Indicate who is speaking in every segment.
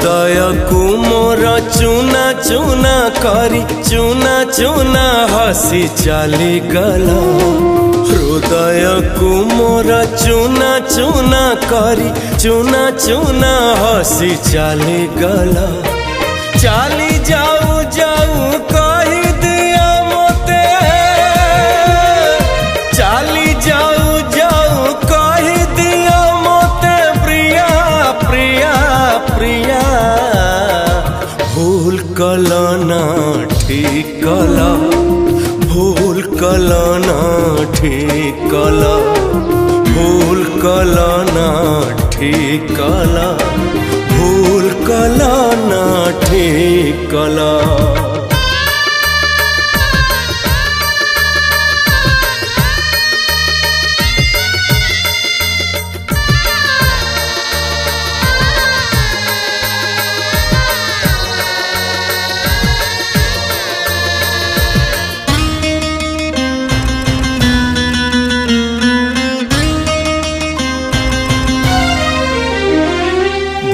Speaker 1: हृदय को मोर चुना चुना करी चुना चुना हसी चली गला हृदय को मोर चुना चुना करी चुना चुना हसी चली गला चली जाऊ जाऊ कही दिया मोते चली जाऊ जाऊ कही दिया मोते प्रिया प्रिया प्रिया भूल कलना ठीक कला भूल कलना ठीक कला भूल कलना ठीक कला भूल कलना ठीक कला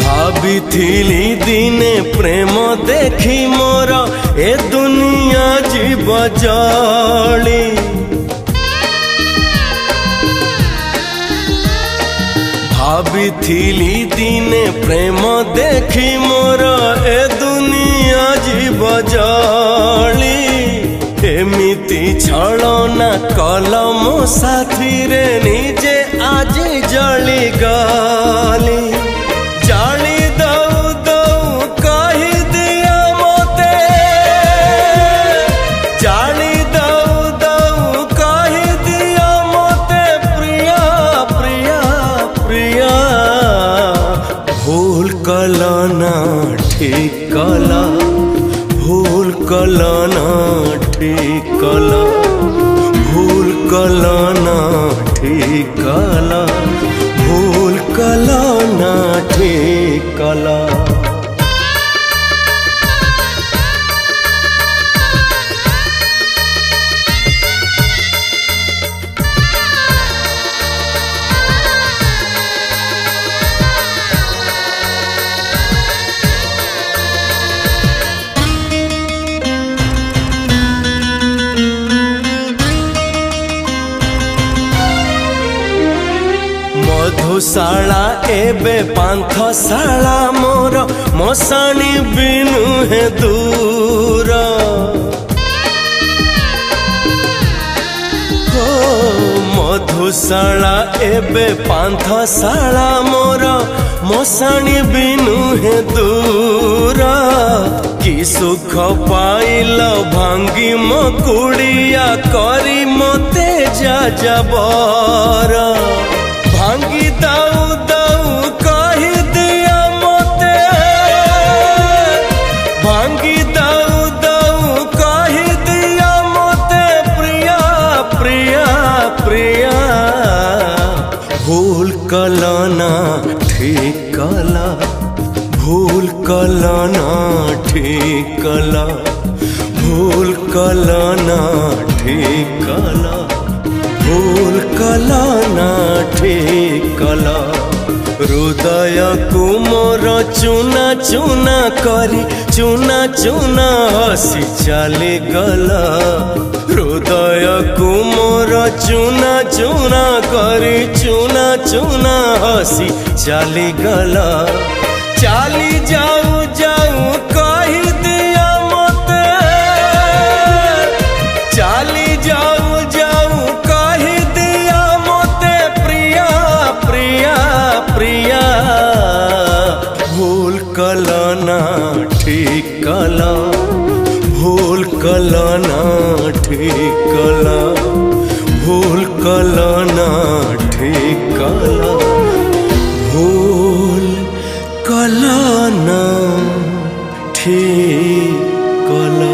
Speaker 1: भाविथिली दिने प्रेम देखी मोर ए दुनिया जीव जली भाविथिली दिने प्रेम देखी मोर ए दुनिया जीव जली एमिति छलना कलम साथी रे निजे आज जली गली जानी दऊ दऊ कही दिया मोते जानी दऊ दऊ कही दिया मोते प्रिया प्रिया प्रिया भूल कलना ठीक कला भूल कलना ठीक कला भूल कलना ठीक कला भूल कलना ठीक कला मधुशाला एबे पांथशाला मोर मशाणी बिनु है दूर हो मधुशाला एबे पांथशाला मोर मशाणी बिनु है दूर कि सुख पाइल भांगी मकुड़िया करी मते जा जबर भांगी दाऊ दाऊ कही दिया मोते भांगी दाऊ दाऊ कही दिया मोते प्रिया प्रिया प्रिया भूल कलना ठीक कला भूल कलना ठीक कला भूल कलना ठीक कला भूल कलना ठीक कला हृदय को मोर चुना चुना करी चुना चुना हसी चली गला हृदय को मोर चुना चुना करी चुना चुना हसी चली गला चली जाऊ जाऊ कही दिया मोते चली जाऊ जाऊ कही दिया मोते प्रिया प्रिया प्रिया भूल कलना ठीक कला भूल कलना ठीक कला भूल कलना ठीक कला भूल कलना ठीक कला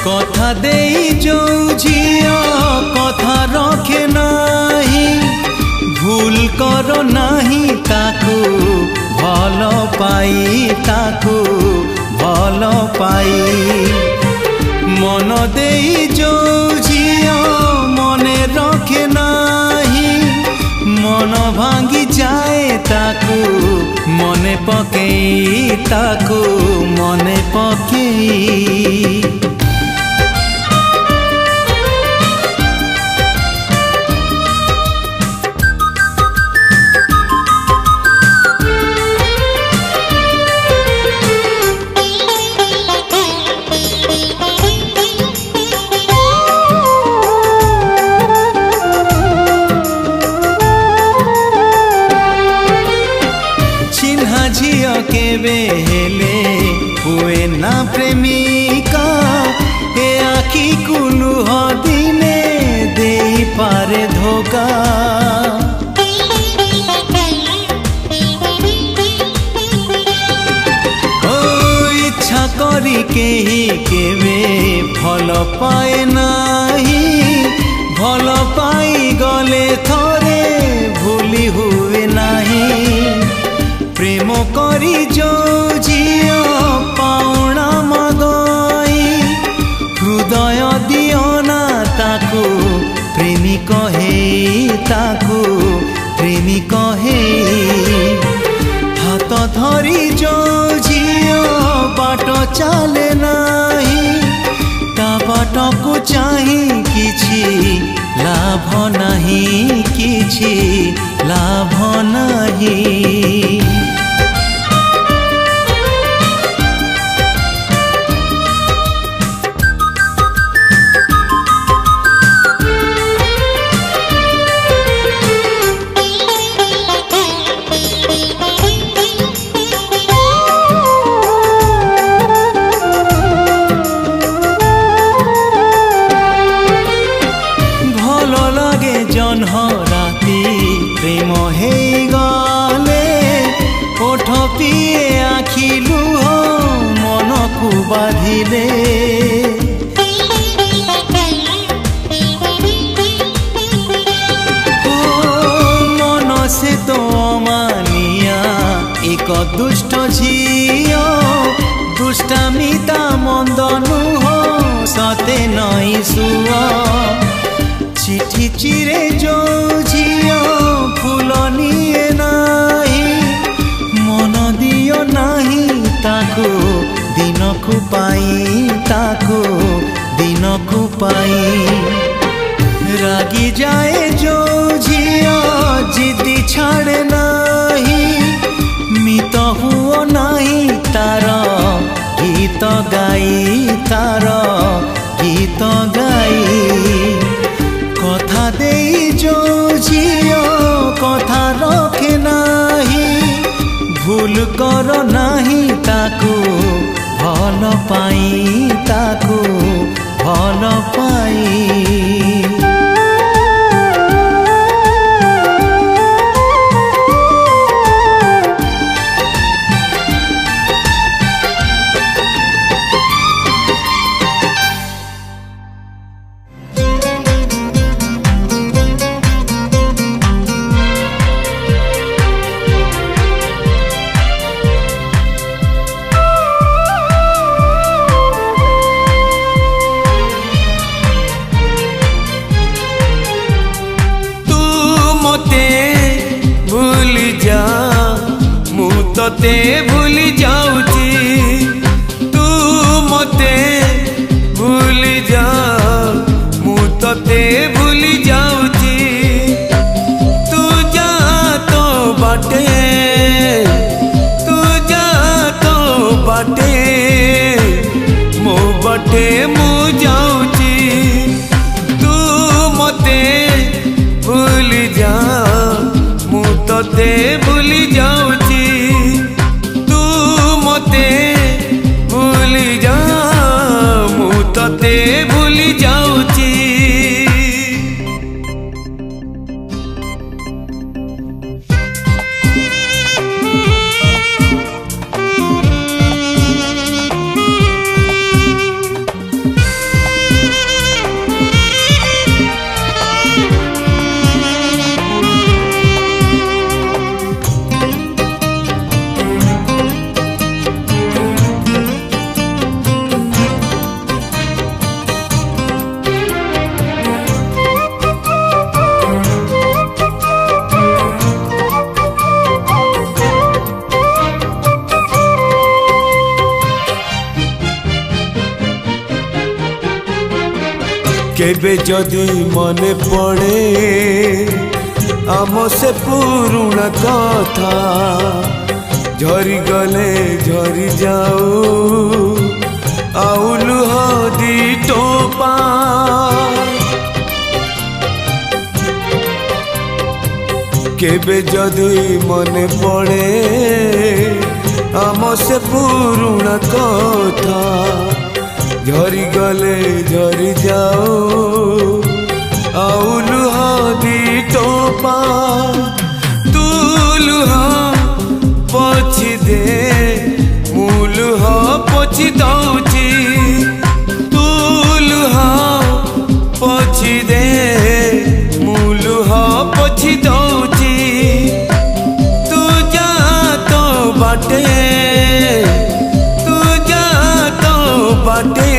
Speaker 2: कथा देई जो झिया कथा रखे नाही भूल करो नाही ताकू भल पाई ताकू देई जो झिया मने रखे नाही मन भांगी जाए ताकू मने पकेई ताकू मने पकेई झिया केबे हेले हुए ना प्रेमिका ए आखी कुलुह दिने देई पारे धोका ओ इच्छा करी केही केबे भल पाए नाही भल पाई गले थरे भूली हुए नाही प्रेम करी जो झिया पाउणा मगई हृदय दियो ना ताकू प्रेमिक हे ताकू प्रेमिक हे हाथ धरी जो झिया बाट चले नाही ता बाट को चाही किछि लाभ नहीं किछि लाभ नहीं राती प्रेम हे गले ओठ पिए आखि लुह मन को बाधिले मन से तो मानिया एक दुष्ट झिया दुष्टामिता मंद नुह सते नई सुआ चिठी चिरे जो झिया फूल निए नाही मन दियो नाही ताको दिन को पाई ताको दिन को पाई रागी जाए जो झिया जिद्दी छाड़े नाही मित हुओ नाही तार गीत गाई तार गीत गाई कथा देई जो झिया कथा रखे नाही भूल कर नाही ताकू भल पाई ताकू भल पाई तोते भूली जाऊची तू मते भूली जा मु तोते भूली जाऊची तू जा तो बाटे तू जा तो बाटे मो बाटे मु जाऊची तू मते भूली जा मु तोते भूली जाऊची भूली जा मु तते भूली जाऊची केबे जदि मने पड़े आम से पुरुणा कथा झरी गले झरी जाऊ आउ लुह दी टोपा केबे जदि मने पड़े आम से पुरुणा कथा झरी गले झरी जाओ आउ लुह दी टोपा तू लुह पोछि दे मु लुह पोछि दौची तू लुह पोछि दे मु लुह पोछि दौची तू जा तो बाटे बाटे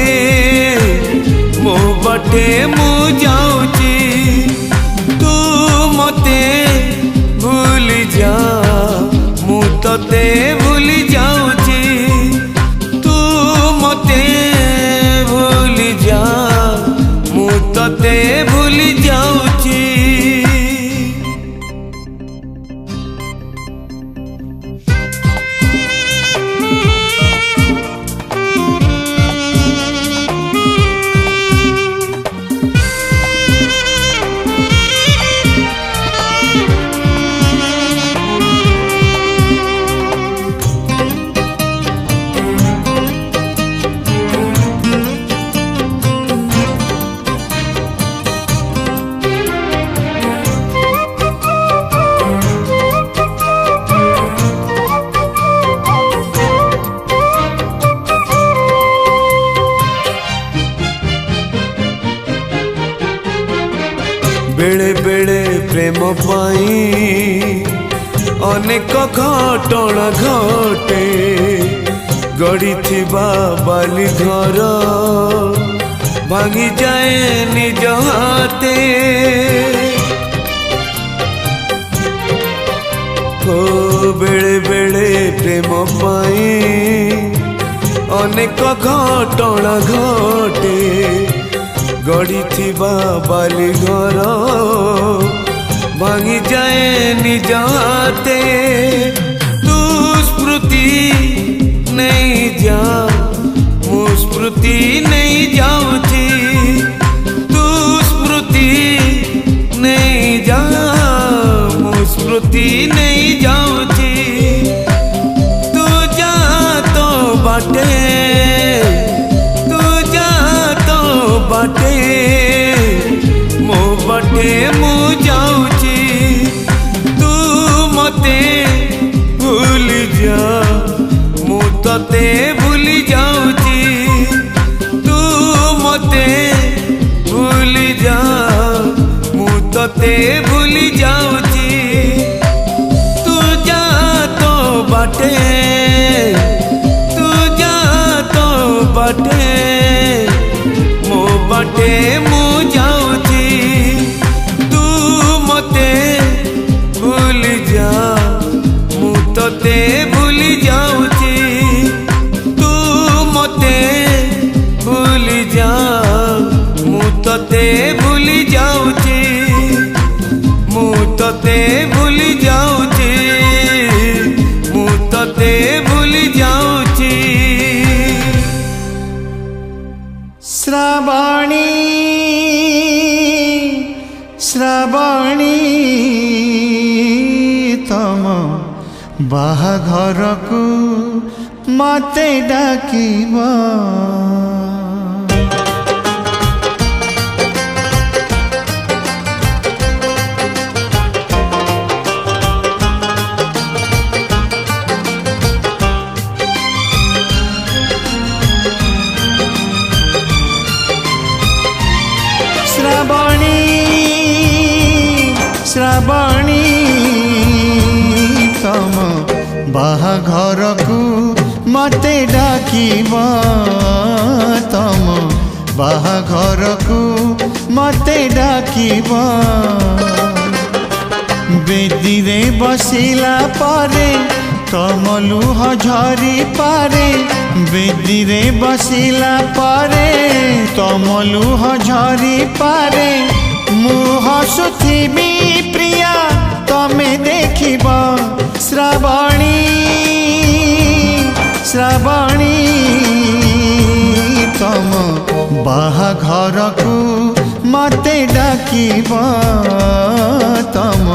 Speaker 2: मो बाटे मु जाऊची तू मते भूल जा मु तते भूल जाऊची तू मते भूल जा मु तते भूल जाऊची बेले बेले प्रेम पाई अनेक घटना घटे गड़ी थिबा बाली घर भांगी जाए निज हाथे हो बेले बेले प्रेम पाई अनेक घटना घटे गड़ी थिबा बाली घर भांगी जाए निज हाथे तू स्मृति नहीं जा मु स्मृति नहीं जाऊची तू स्मृति नहीं जा मु स्मृति नहीं जाऊची तू जा तो बाटे बाटे मो बाटे मु जाऊची तू मते भूल जा मु तते भूल जाऊची तू मते भूल जा मु तते भूल जाऊची तू जा तो बाटे तू जा तो बाटे बाटे मु जाऊची तू मते भूल जा मु तते भूल जाऊची तू मते भूल जा मु तते भूल जाऊची मु तते भूल जाऊची मु तते भूल जाऊची
Speaker 3: श्रावणी श्रावणी तम बाहाघर को मते डाकिबा श्रावणी तम बाहाघर को मते डाकिबा तम बाहाघर को मते डाकिबा बेदी रे बसिला पारे तम लुह झरी पारे बेदी रे बसिला पारे तम लुह झरी पारे मु हसुथिबी प्रिया तमे देखिब श्रावणी श्रावणी तम बाहाघर को मते डाकिब तम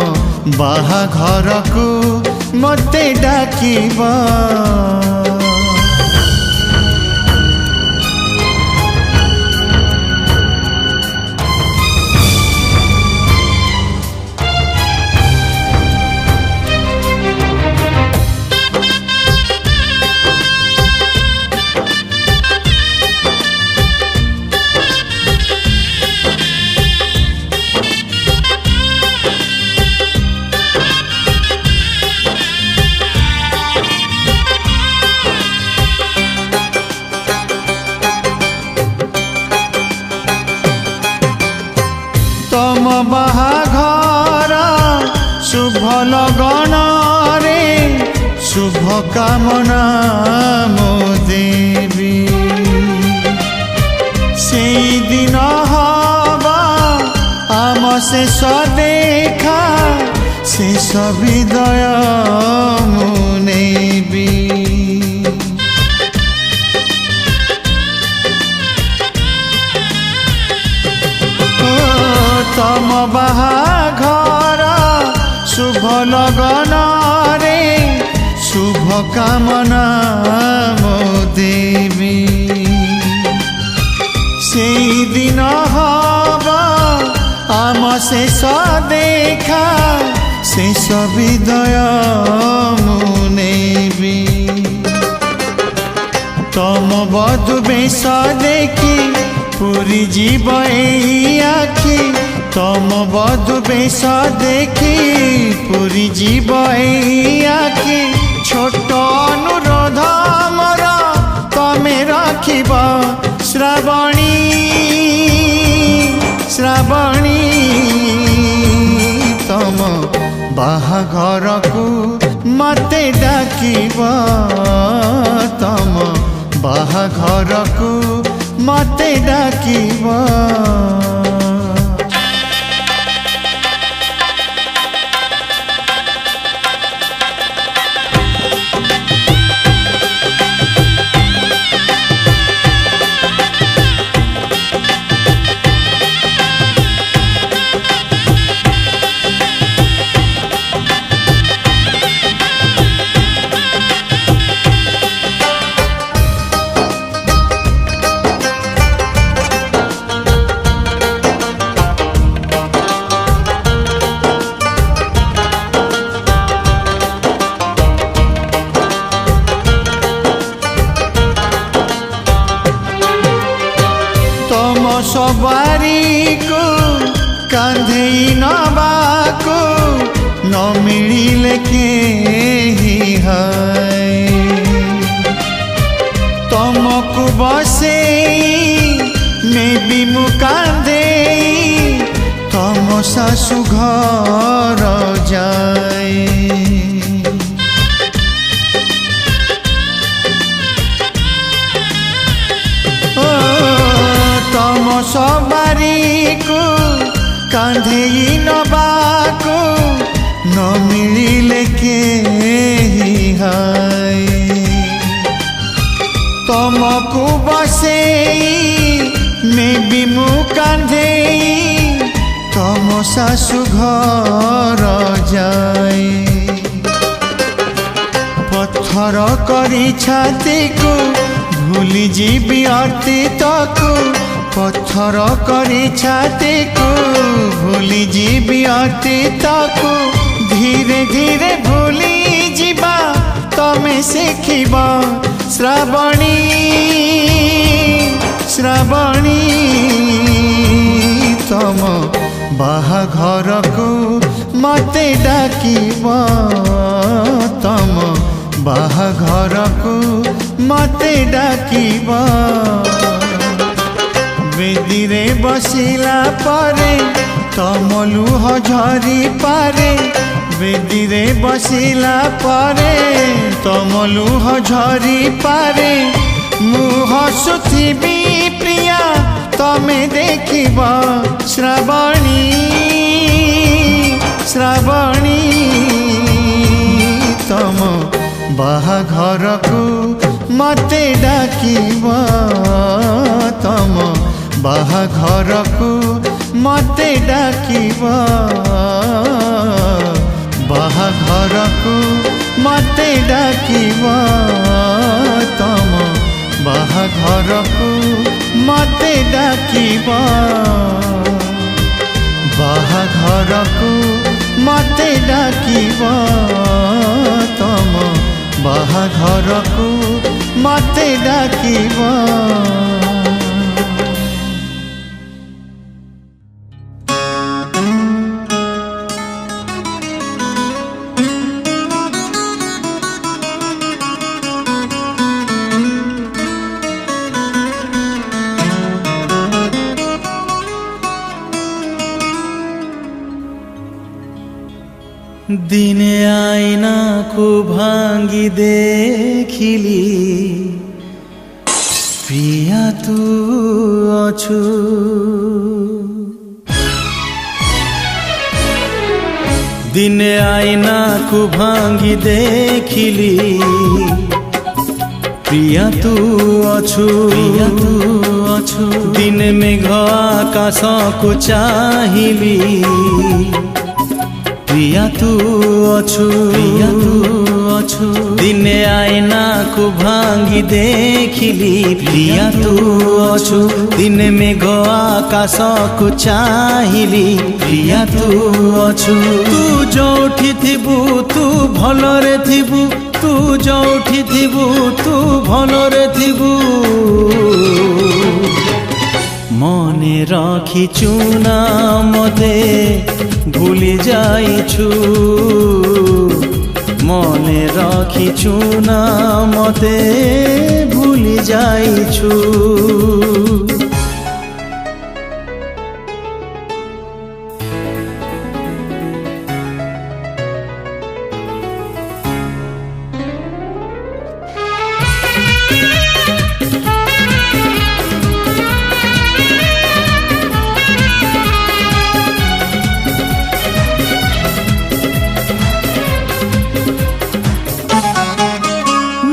Speaker 3: बाहाघर को मते डाकिब तम बाहाघर शुभ लगन रे शुभ कामना मो देवी से दिन हवा आम शेष देखा शेष विदय मुनेबी तम बाहाघर शुभ लगन रे शुभ कामना मो देवी से दिन हवा आम शेष देखा शेष विदय मुनेबी तम बधु बेश देखी पूरी जीव एई आखि तम बधु बेश देखी पूरी जीव एई आखि छोट अनुरोध मोर तमे रखिब श्रावणी श्रावणी तम बाहाघर को मते डाकिब तम बाहाघर को मते डाकिब सवारी को कांधे नबाको न मिलिले केही है तमको बसे मैं भी मु कांधे तम सासु घर जाए तम सवारी को कांधे नबाको न मिलिले केही है तमको बसे मैं भी मु कांधे तम सासु घर जाए पत्थर करी छाती को भूली जीवी अतीत को पत्थर करी छाती को भूली जीवी अतीत को धीरे धीरे भूली जीवा तमे शिखिब श्रावणी श्रावणी तम बाहाघर को मते डाकिब तम बाहाघर को मते डाकिब बेदी रे बसिला पारे तम लुह झरी पारे ବେଦିରେ ବସିଲା ପରେ ତମ ଲୁହ ଝରି ପାରେ ମୁଁ ହସୁଥିବି ପ୍ରିୟା ତମେ ଦେଖିବ ଶ୍ରାବଣୀ ଶ୍ରାବଣୀ ତମ ବାହାଘରକୁ ମତେ ଡାକିବ ତମ ବାହାଘରକୁ ମତେ ଡାକିବ ବାହାଘରକୁ ମତେ ଡାକିବ ତମ ବାହାଘରକୁ ମତେ ଡାକିବ ବାହାଘରକୁ ମତେ ଡାକିବ ତମ ବାହାଘରକୁ ମତେ ଡାକିବ।
Speaker 2: दिने आईना को भांगी देखिली प्रिया तू अछु दिने आईना को भांगी देखिली प्रिया तू अछु दिन मेघ आकाश को चाहिली प्रिया तू अछु दिने आईना को भांगी देखिली प्रिया तू अछु दिन मेघ आकाश को चाहिली प्रिया तू अछु तू जोठी थिबु तू भलरे थिबु तू जोठी थिबु तू भलरे थिबु मने रखिचु ना मते भूली जाइछु मने रखिचु ना मते भूली जाइछु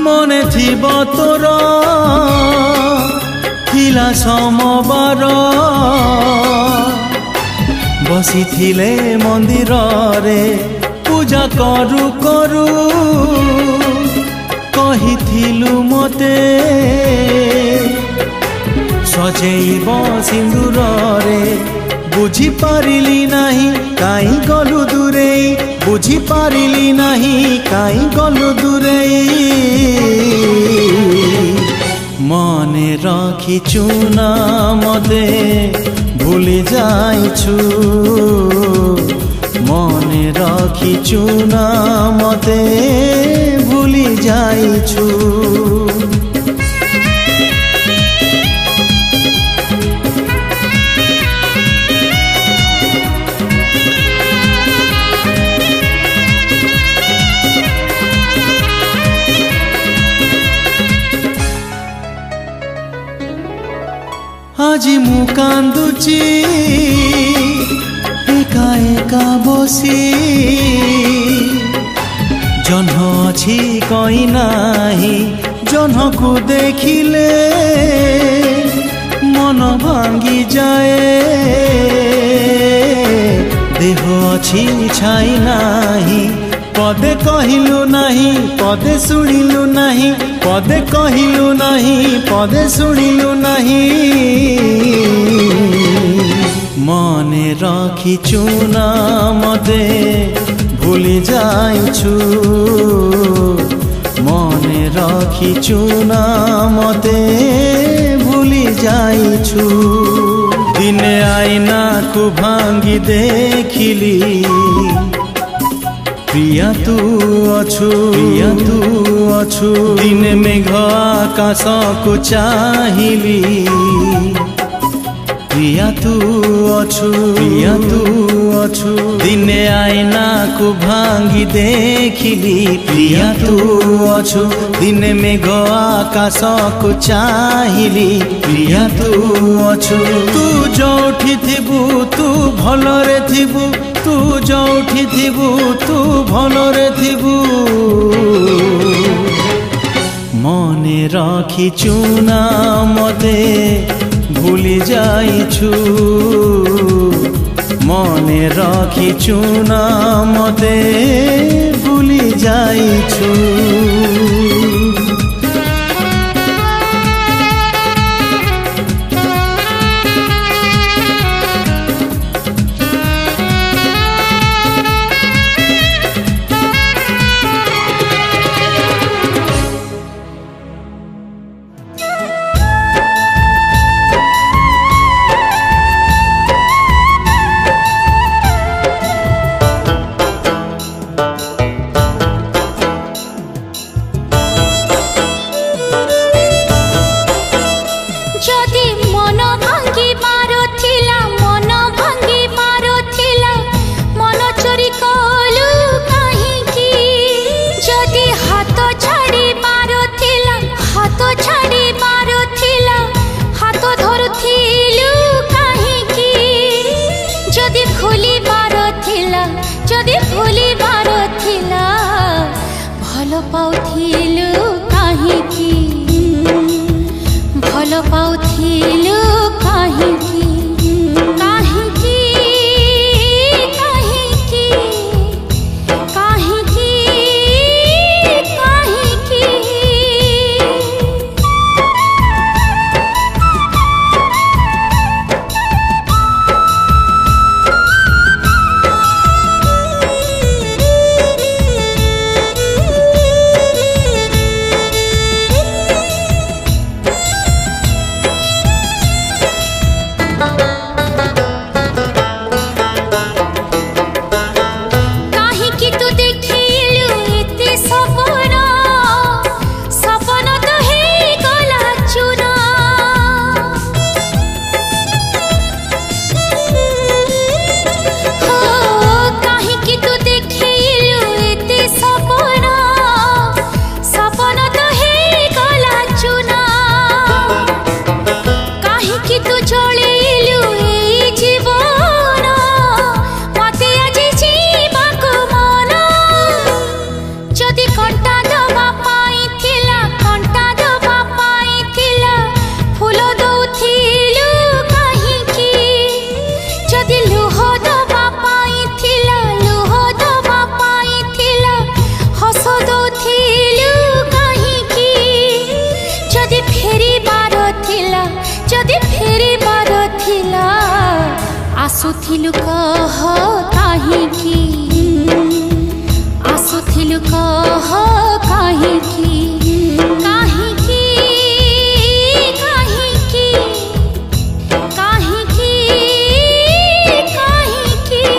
Speaker 2: मने थिब तोर थिला समबार बसी थिले मंदिर रे पूजा करू करू कहिथिलु मते सजेइब सिंदूर रे बुझी पारिली नहीं काई गलु दूरे बुझी पारिली नहीं काई गलु दूरे मने रखिचु ना मते भूली जाइछु मने रखिचु ना मते भूली जाइछु আজি মু কান্দুচি একা একা বসি জহ্ন অছি কই নাহি জহ্নকু দেখিলে মন ভাঙ্গি যায় দেহ অছি ছাই নাহি पदे कहिलु नहीं पदे सुनिलु नहीं पदे कहिलु नहीं पदे सुनिलु नहीं मने रखिचु ना मते भूली जाइछु मने रखिचु ना मते भूली जाइछु दिने आईना को भांगी देखिली प्रिया तू अछु दिन मेघ आकाश को चाहिली प्रिया तू अछु ଅଛୁ ଦିନେ ଆଇନାକୁ ଭାଙ୍ଗି ଦେଖିଲି ପ୍ରିୟା ତୁ ଅଛୁ ଦିନେ ମେଘ ଆକାଶକୁ ଚାହିଁଲି ପ୍ରିୟା ତୁ ଅଛୁ ତୁ ଯୋଉଠି ଥିବୁ ତୁ ଭଲରେ ଥିବୁ ତୁ ଯୋଉଠି ଥିବୁ ତୁ ଭଲରେ ଥିବୁ মনে রাখিছু না মতে ভুলি যাইছু মনে রাখিছু না মতে ভুলি যাইছু
Speaker 4: ଭଲ ପାଉଥିଲୁ କାହିଁକି ଭଲ ପାଉଥିଲୁ କାହିଁକି କାହିଁକି କାହିଁକି କାହିଁକି କାହିଁକି आसुथिलु कह काहिकी आसुथिलु कह काहिकी काहिकी काहिकी काहिकी काहिकी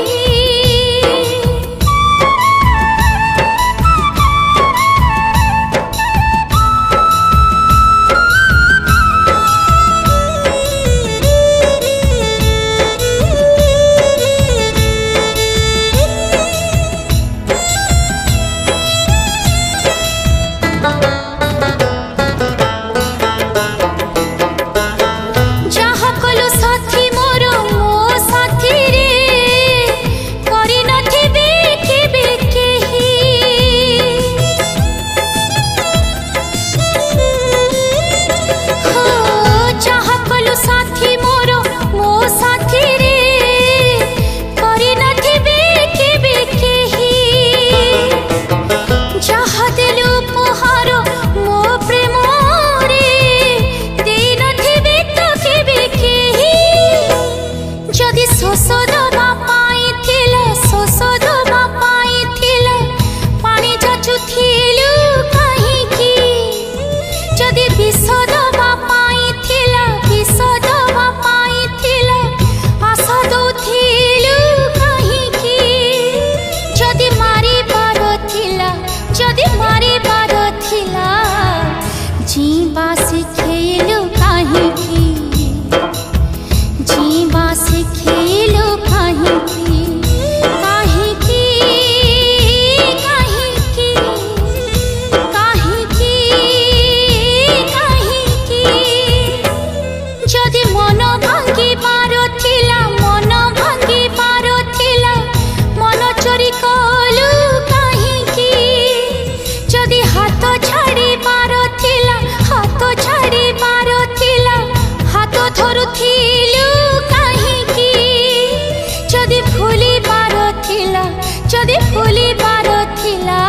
Speaker 4: जदि भूलिबार थिला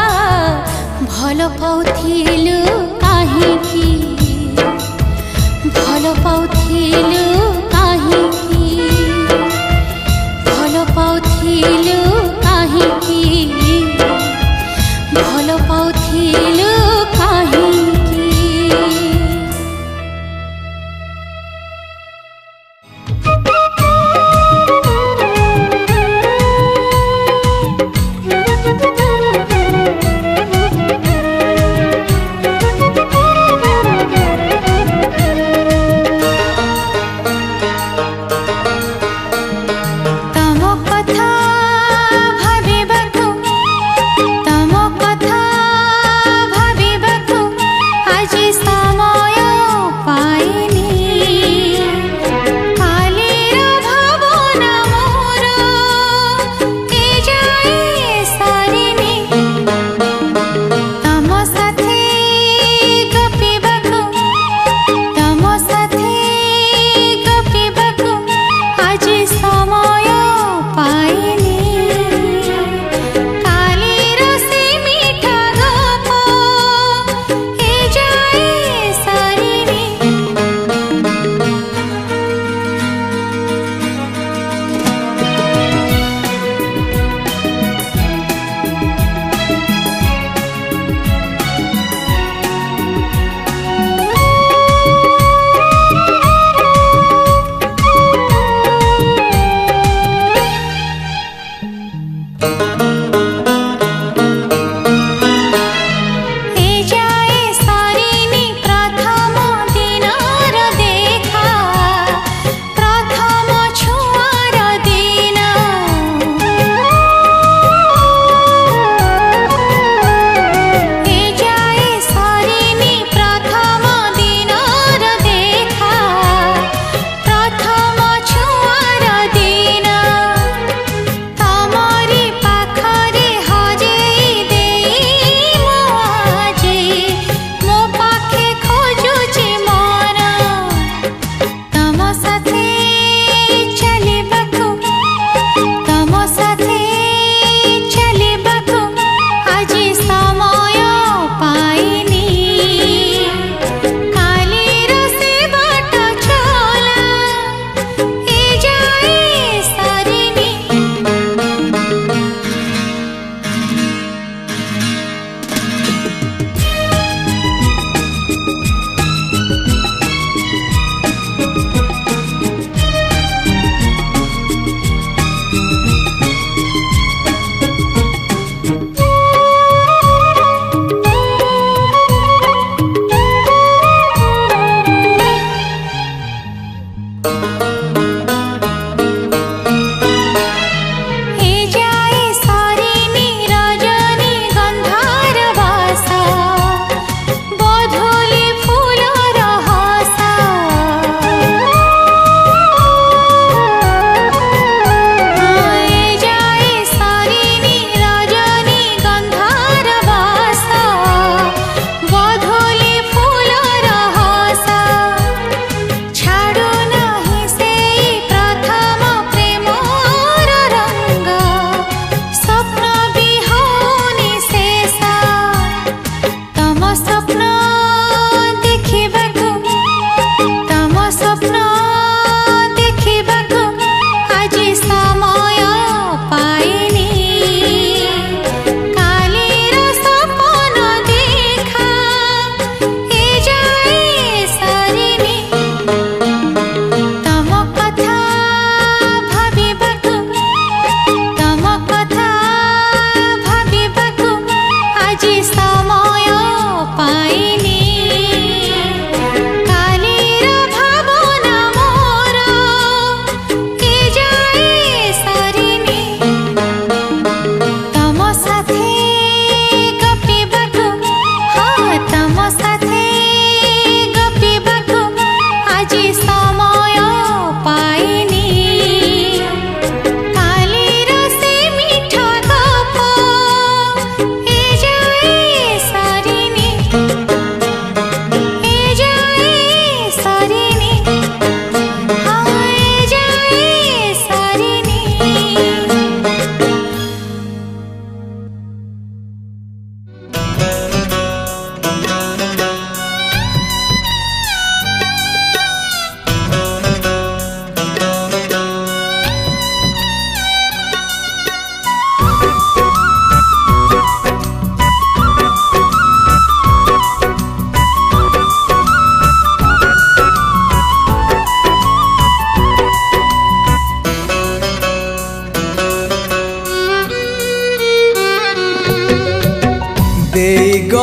Speaker 4: भल पाउथिलु काहेकि भल पाउथिलु काहेकि भल पाउथिलु काहेकि भल पाउथिलु काहेकि तम कथा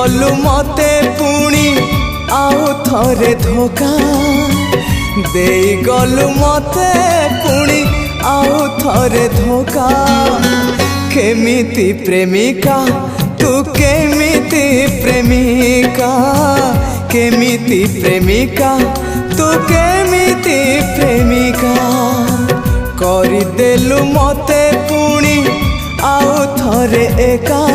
Speaker 1: गलु मते पुणी आउ थरे धोखा दे गलु मते पुणी आउ थरे धोखा केमिति प्रेमिका तू केमिति प्रेमिका केमिति प्रेमिका तू केमिति प्रेमिका करदेलु मते पुणी आउ थरे एका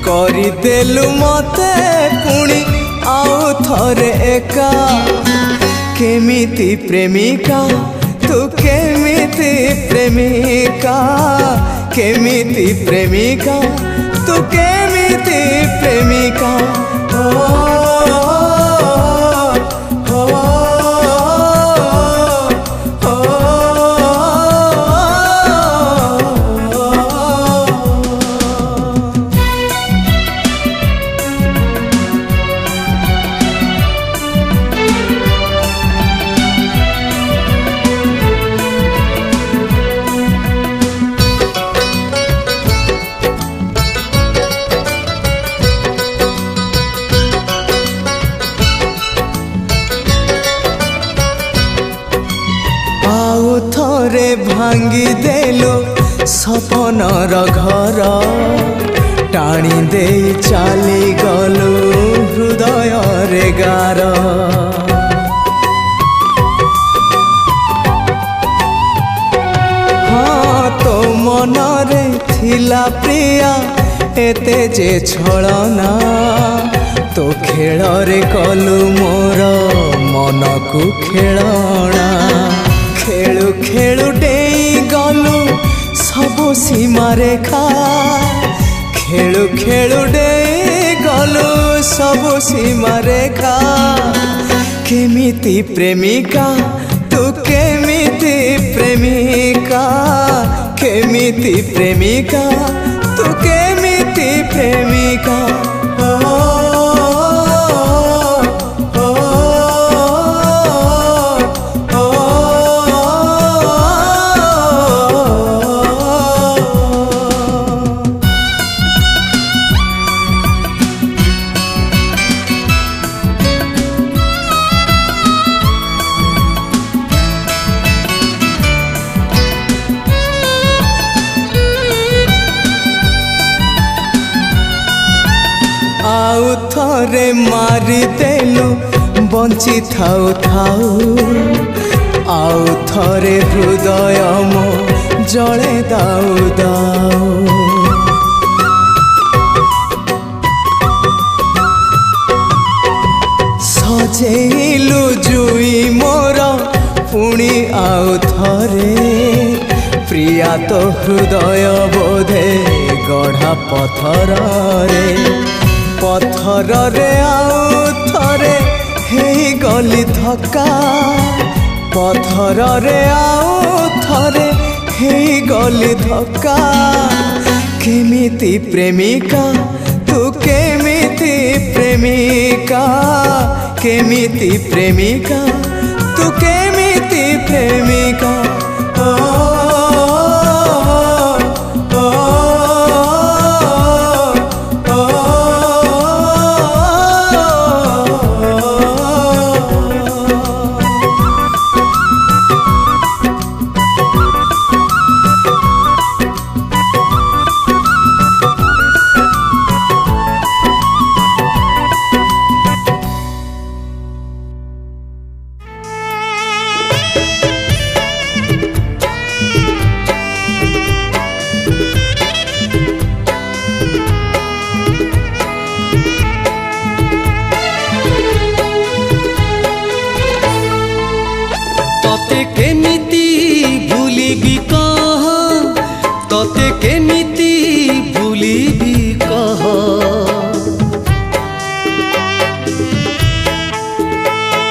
Speaker 1: करदेलु मते पुणी आउ थरे एका केमिति प्रेमिका तू केमिति प्रेमिका केमिति प्रेमिका तू केमिति प्रेमिका थरे भांगी देलो सपनर घर टाणी दे चली गलु हृदय रे गार हाँ तो मनरे थिला प्रिया एते जे छलना तो खेल रे कलु मोर मन को खेलना खेलु खेलु डेई गलु सबु सीमा रेखा खेलु खेलु डेई गलु सबु सीमा रेखा केमिति प्रेमिका तू केमिति प्रेमिका केमिति प्रेमिका तू केमिति प्रेमिका आउ थरे मारी देलु बंची थाउ थाउ आउ थरे हृदय मो जले दाउ दाउ सजेलु जुई मोर पुणी आउ थरे प्रिया तो हृदय बोधे गढ़ा पथर रे पथर रे आउ थरे हेई गली धक्का पथर रे आउ थरे हेई गली धक्का केमिति प्रेमिका तू केमिति प्रेमिका केमिति प्रेमिका तू केमिति प्रेमिका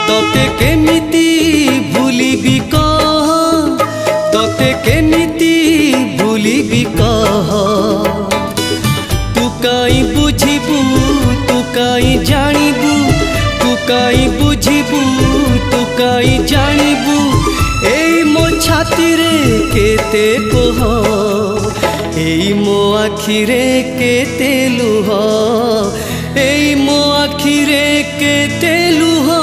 Speaker 1: तोते केमिति भूलिबी कह तोते केमिति भूलिबी कह तू काई बुझिबू तू काई जानिबू तू काई बुझिबू तू काई जानिबू एई मो छाती रे केते कोह एई मो आखी रे केते लुह
Speaker 5: एई मो आखिरे केते लुह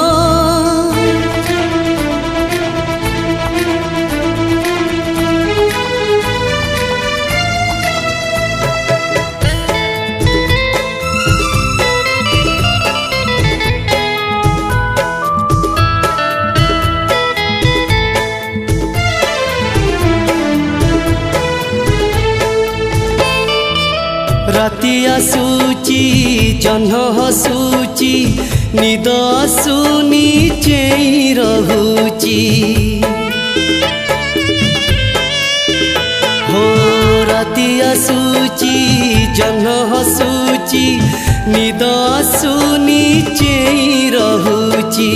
Speaker 5: राति आसूची जह्न हसूची निद आसुनी चेई रहूची हो राति आसूची जह्न हसूची निद आसुनी चेई रहूची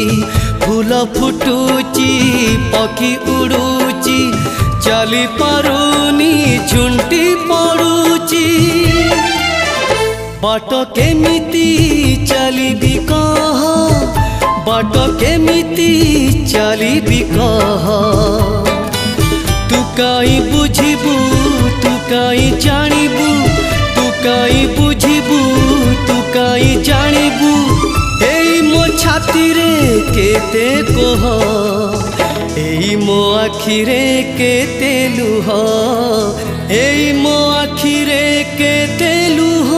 Speaker 5: फूल फुटुची पक्षी उड़ूची चली पारुनी झुंटी पड़ूची बाट केमिति चलिबी कह बाट केमिति चलिबी कह तू काई बुझिबू तू काई जानिबू तू काई बुझिबू तू काई जानिबू एई मो छाती रे केते कोह एई मो आखि रे केते लुह एई मो आखि रे केते लुह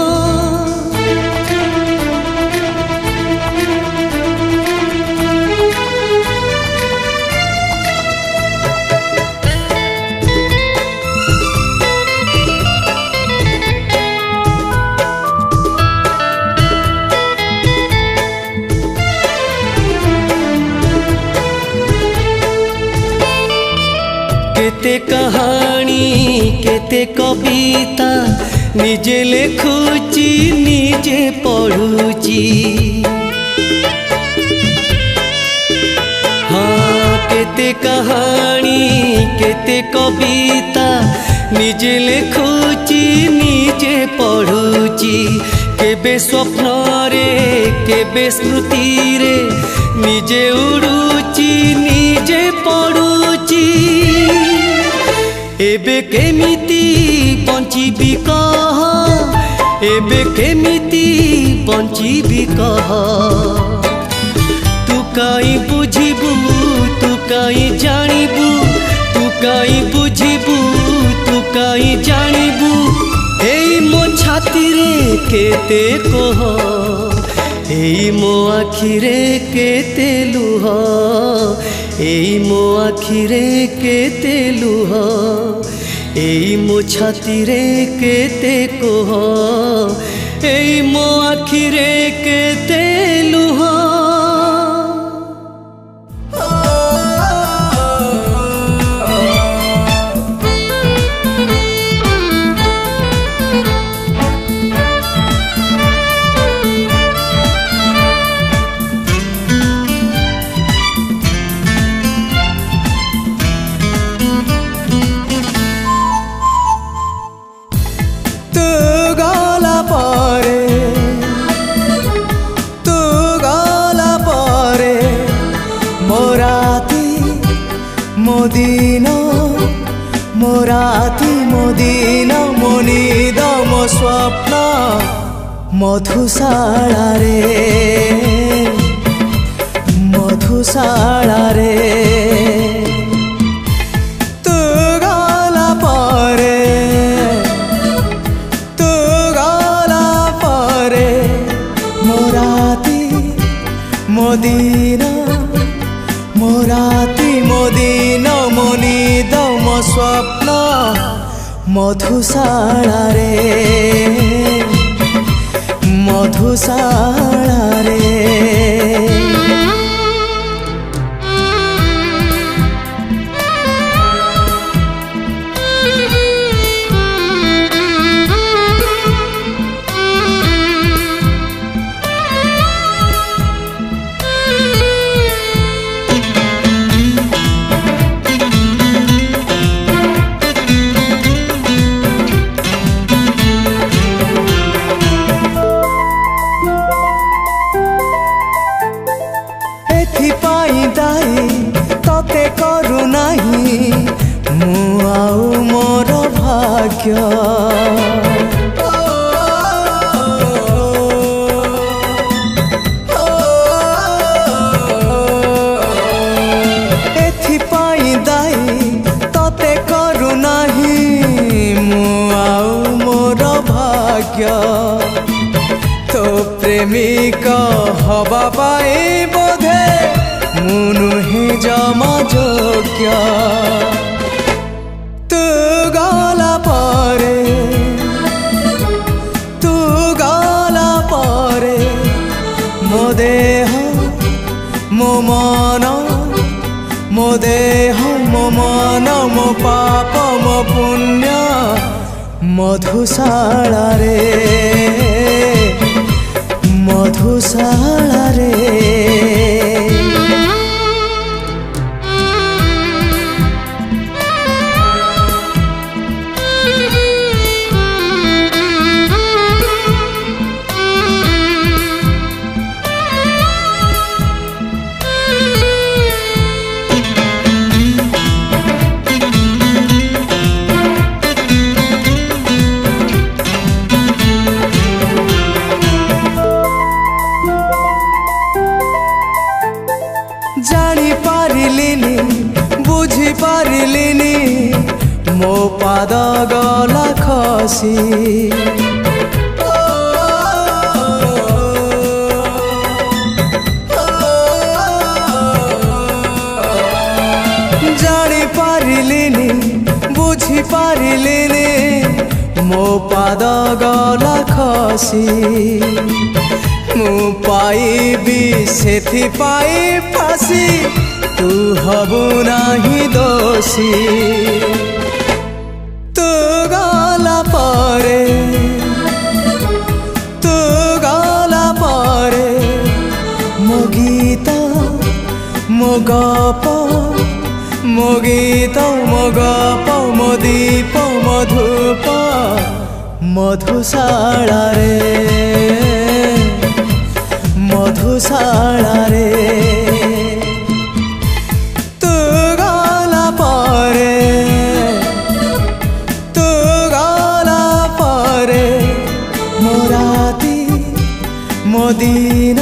Speaker 5: केते कहानी केते कविता निजे लेखुची निजे पढ़ुची हाँ केते कहानी केते कविता निजे लेखुची निजे पढ़ुची केबे स्वप्न रे केबे स्मृति रे निजे उड़ुची निजे पढ़ुची एबे केमिति बंचिबी कह एबे केमिति बंचिबी कह तू काई बुझिबू तू काई जानिबू तू काई बुझिबू तू काई जानिबू एई मो छाती रे केते कोह एई मो आखि रे केते लुह एई मो आखि रे केते लुह एई मो छाती रे केते कोह एई मो आखि रे केते लुह
Speaker 1: मोराती मोदिन मोनिद मो स्वप्न मधुशाला रे मधुशाला रे तू गला परे मोराती मोदिन मोराती मोदिन मोनिद मो स्वप्न मधुशाला रे मधुशाला रे तते करू नहीं मु आउ मोर भाग्य প্রেমিক হবা পাই বোধে মুনুহে জমা যোগ্য তু গলা পরে ମୋ ଦେହ ମୋ ମନ ମୋ ଦେହ ମୋ ମନ ମୋ ପାପ ମୋ ପୁଣ୍ୟ ମଧୁଶାଳାରେ ମଧୁଶାଳାରେ জানি পারিলিনি বুঝি পারিলিনি ମୋ ପାଦ ଗଲା ଖସି ଜାଣି ପାରିଲିନି ବୁଝି ପାରିଲିନି ମୋ ପାଦ ଗଲା ଖସି ମୁଁ ପାଇବି ସେଥିପାଇଁ ଫାସି ତୁ ହବୁ ନାହିଁ ଦୋଷୀ ତୁ ଗଲା ପରେ ମୋ ଗୀତ ମୋ ଗପ ମୋ ଗୀତ ମୋ ଗପ ମୋ ଦୀପ ମୋ ଧୂପ ମଧୁଶାଳାରେ ମଧୁଶାଳାରେ ତୁ ଗଲା ପରେ ମୋ ରାତି ମୋ ଦିନ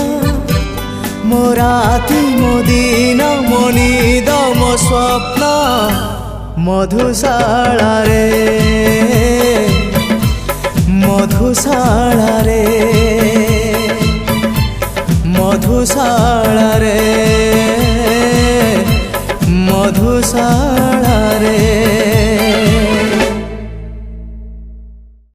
Speaker 1: ମୋ ରାତି ମୋ ଦିନ ମୋ ନିଦ ମୋ ସ୍ୱପ୍ନ ମଧୁଶାଳାରେ ମଧୁଶାଳାରେ ମଧୁଶାଳାରେ ମଧୁଶାଳାରେ